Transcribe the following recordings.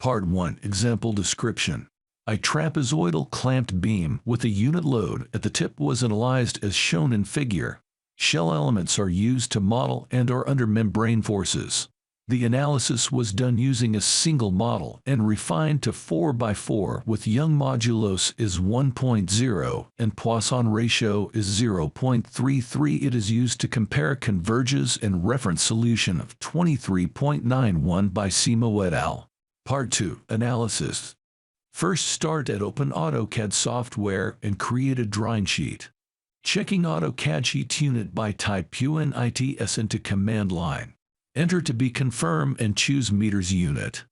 Part 1. Example description. A trapezoidal clamped beam with a unit load at the tip was analyzed as shown in figure. Shell elements are used to model and are under membrane forces. The analysis was done using a single model and refined to 4x4 with Young modulus is 1.0 and Poisson ratio is 0.33. It is used to compare converges and reference solution of 23.91 by X-Nemoh et al. Part 2. Analysis. First, start at Open AutoCAD software and create a drawing sheet. Checking AutoCAD sheet unit by type UNITS into command line. Enter to be confirmed and choose meters unit.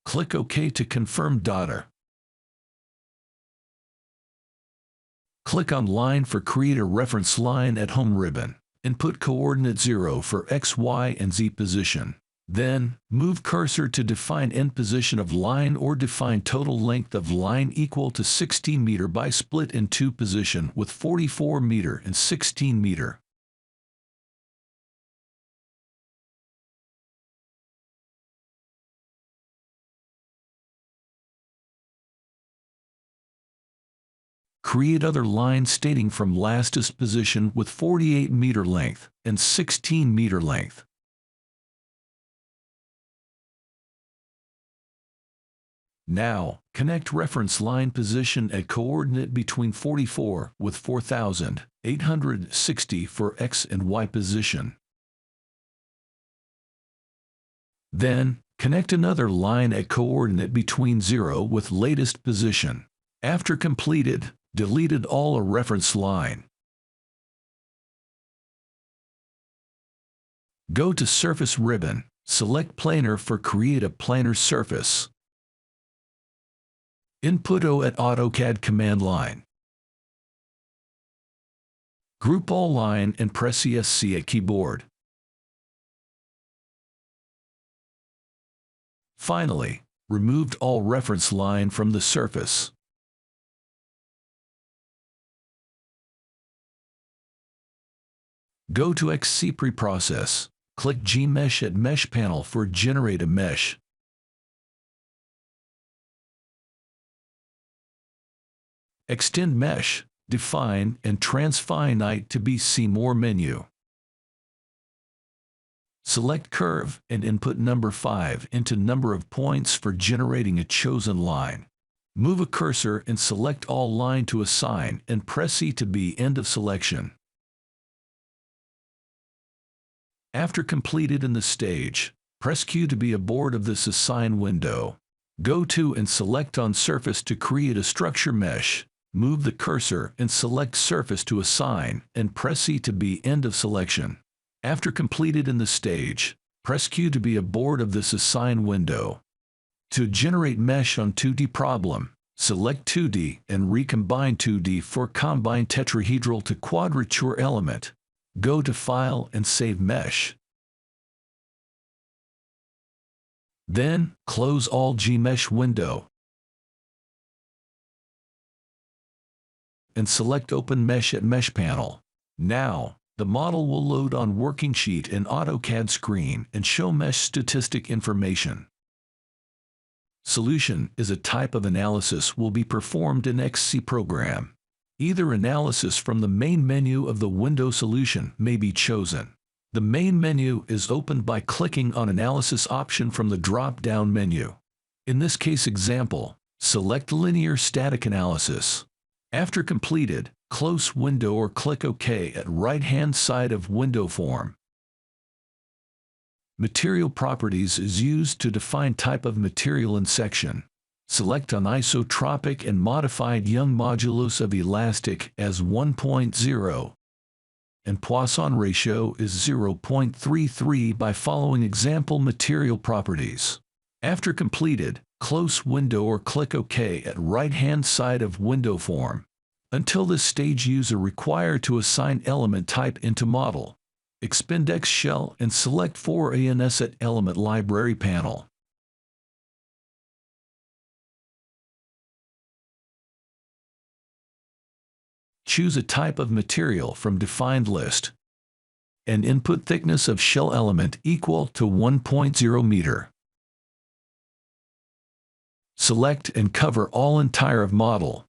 Click OK to confirm data. Click on line for create a reference line at home ribbon. Input coordinate 0 for X, Y, and Z position. Then, move cursor to define end position of line or define total length of line equal to 16 meter by split in 2 position with 44 meter and 16 meter. Create other line stating from lastest position with 48 meter length and 16 meter length. Now, connect reference line position at coordinate between 44 with 4860 for X and Y position. Then, connect another line at coordinate between 0 with latest position. After completed, deleted all a reference line. Go to Surface ribbon, select Planar for create a planar surface. Input O at AutoCAD command line. Group all line and press ESC at keyboard. Finally, removed all reference line from the surface. Go to XC preprocess. Click G-Mesh at Mesh panel for generate a mesh. Extend mesh, define and transfinite to be see more menu. Select curve and input number 5 into number of points for generating a chosen line. Move a cursor and select all line to assign and press E to be end of selection. After completed in the stage, press Q to be aboard of this assign window. Go to and select on surface to create a structure mesh. Move the cursor and select surface to assign and press E to be end of selection. After completed in the stage, press Q to be aboard of this assign window. To generate mesh on 2D problem, select 2D and recombine 2D for combine tetrahedral to quadrature element. Go to File and Save Mesh. Then, close all G-Mesh window and select Open Mesh at Mesh panel. Now, the model will load on working sheet in AutoCAD screen and show mesh statistic information. Solution is a type of analysis will be performed in XC program. Either analysis from the main menu of the window solution may be chosen. The main menu is opened by clicking on Analysis option from the drop-down menu. In this case example, select Linear Static Analysis. After completed, close window or click OK at right-hand side of window form. Material properties is used to define type of material in section. Select on isotropic and modified Young modulus of elastic as 1.0 and Poisson ratio is 0.33 by following example material properties. After completed, close window or click OK at right-hand side of window form. Until this stage, user required to assign element type into model. Expand X shell and select 4ANS at element library panel. Choose a type of material from defined list. and input thickness of shell element equal to 1.0 meter. Select and cover all entire model.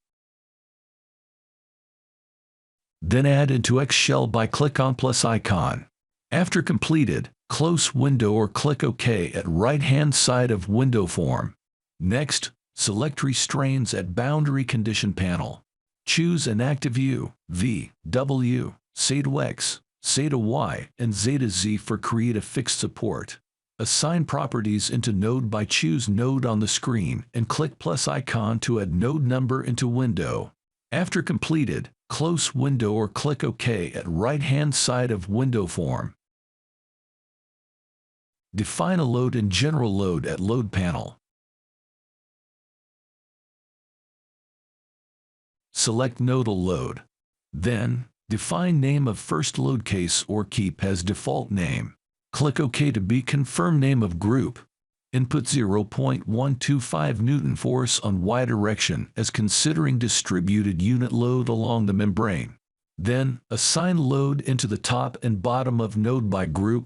Then add into X shell by click on plus icon. After completed, close window or click OK at right-hand side of window form. Next, select restraints at boundary condition panel. Choose an active U, V, W, Zeta X, Zeta Y, and Zeta Z for create a fixed support. Assign properties into node by choose node on the screen and click plus icon to add node number into window. After completed, close window or click OK at right-hand side of window form. Define a load and general load at load panel. Select nodal load. Then, define name of first load case or keep as default name. Click OK to be confirm name of group. Input 0.125 Newton force on Y direction as considering distributed unit load along the membrane. Then, assign load into the top and bottom of node by group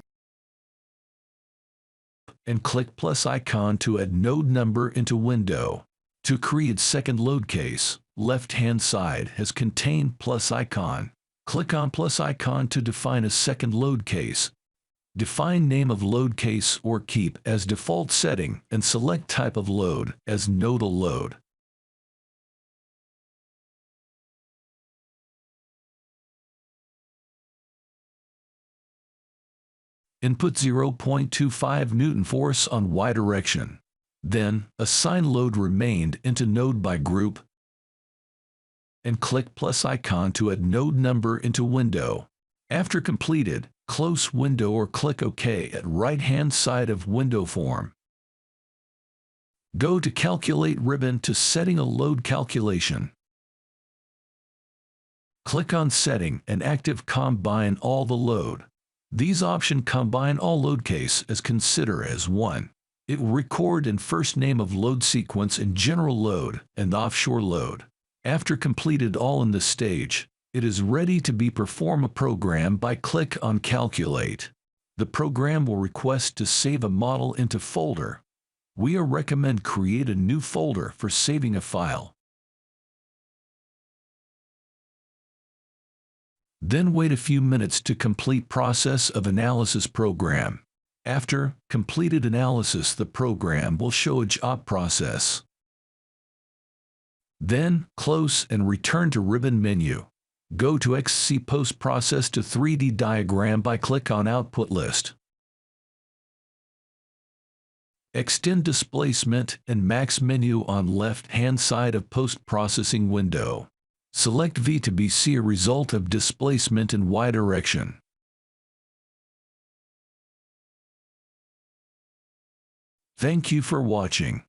and click plus icon to add node number into window. To create second load case, left-hand side has contain plus icon. Click on plus icon to define a second load case. Define name of load case or keep as default setting and select type of load as nodal load. Input 0.25 Newton force on Y direction. Then, assign load remained into node by group and click plus icon to add node number into window. After completed, close window or click OK at right-hand side of window form. Go to Calculate ribbon to Setting a load calculation. Click on Setting and active Combine all the load. These option combine all load case as consider as one. It will record in first name of load sequence in general load and offshore load. After completed all in this stage, it is ready to be perform a program by click on Calculate. The program will request to save a model into folder. We recommend create a new folder for saving a file. Then wait a few minutes to complete process of analysis program. After completed analysis, the program will show a job process. Then close and return to ribbon menu. Go to XC Post Process to 3D diagram by click on Output List. Extend displacement and max menu on left-hand side of post-processing window. Select V to be see a result of displacement in Y direction. Thank you for watching.